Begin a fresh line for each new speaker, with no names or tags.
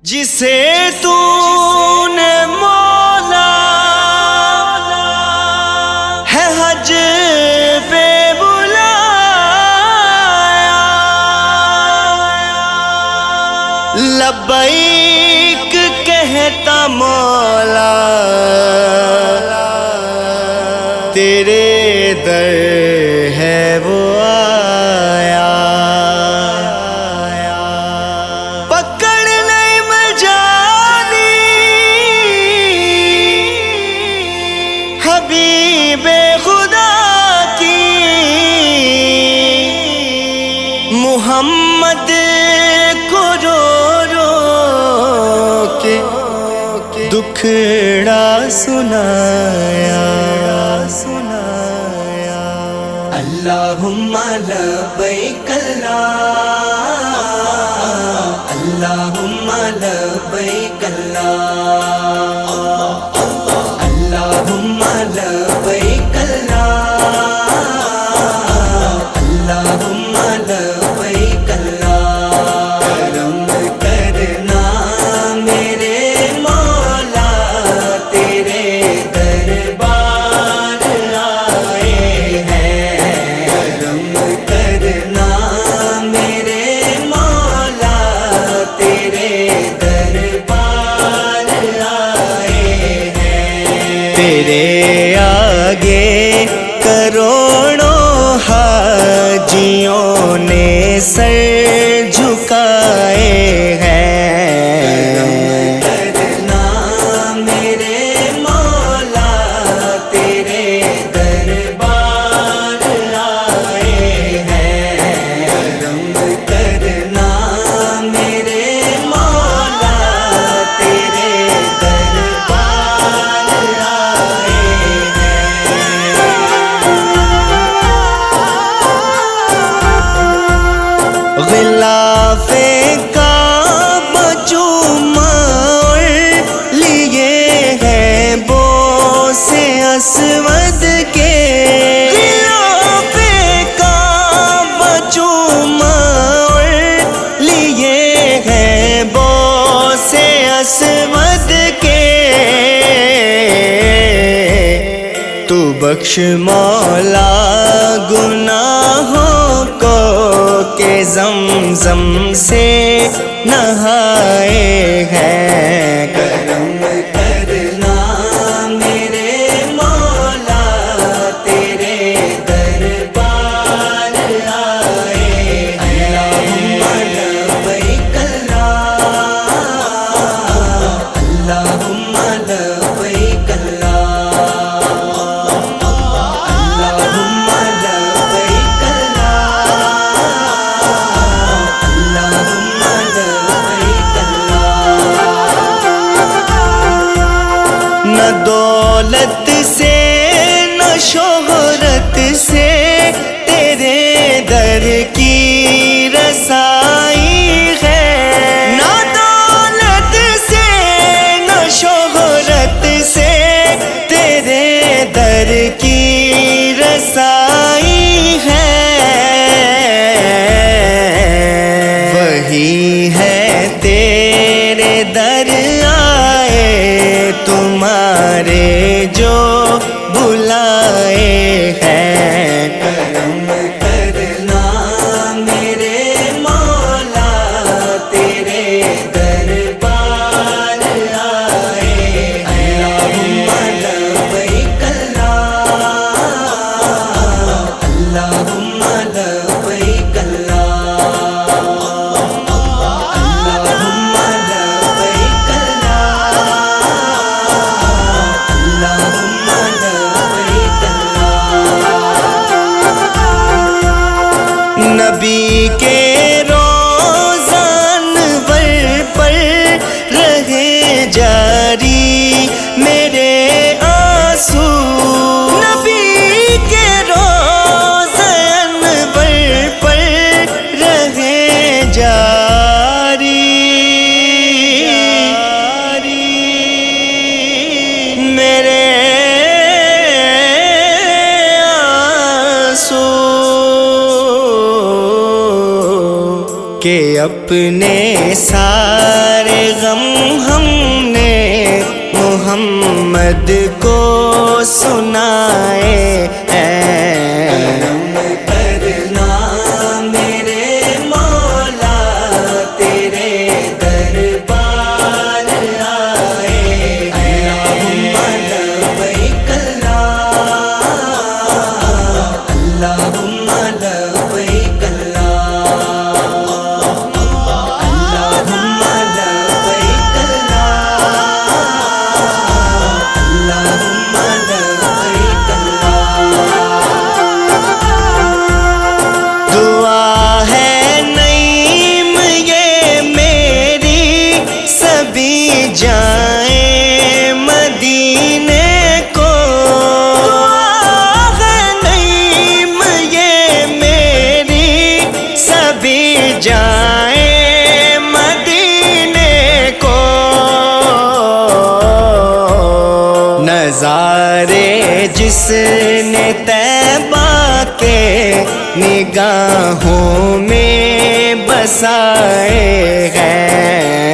جسے تو نے مولا ہے حج پہ بلایا، لبیک کہتا مولا تیرے در ہے وہ آیا، پکڑ نہیں مجانی حبیب خدا کی، محمد کو رو رو کے دکھڑا سنایا، اللہم لبیک اللہ، اللہم لبیک اللہ، اللہم لبیک اللہ، اللہم لبیک اللہ، کرم کرنا میرے مولا تیرے دربار آئے ہیں، کرم کرنا میرے مولا تیرے دربار آئے ہیں، تیرے آگے کروڑوں حاجیوں نے سر جھکائے ہیں، کرنا میرے مولا تیرے دربار آئے ہیں، کرم کرنا میرے مولا تیرے دربار آئے ہیں، غلاف کعبہ چوما اور لیے ہیں بوس اسود کے، غلاف کعبہ چوما اور لیے ہیں بوس اسود کے، تو بخش مولا گناہوں کو کہ زمزم سے نہائے ہیں، کرم کرنا میرے مولا تیرے دربار آئے ہیں، اللہم لبیک اللہ، اللہم لبیک اللہ، اللہم لبیک اللہ، اللہم لبیک اللہ، نہ دولت سے نہ شہرت سے تیرے در کی رسائی ہے، نہ دولت سے نہ شہرت سے تیرے در کی رسائی ہے، وہی ہے تیرے در آئے تمہارے جو بلائے ہیں، کرم کرنا میرے مولا تیرے دربار آئے ہیں، اللہم لبیک اللہ، اللہم لبیک اللہ، اللہم لبیک اللہ، اللہم لبیک اللہ، نبی کے روضہ انور پر رہے جاری میرے آنسو، نبی کے روضہ انور پر رہے جاری میرے آنسو، کہ اپنے سارے غم محمد کو سنائے
کرم کرنا میرے مولا تیرے دربار آئے اللہم لبیک اللہم لبیک اللہم لبیک اللہم لبیک
دعا ہے نعیم یہ میری سبھی جائیں مدینے کو دعا ہے نعیم یہ میری سبھی جائیں مدینے کو نظارے جس نے طیبہ کے نگاہوں میں بسائے ہیں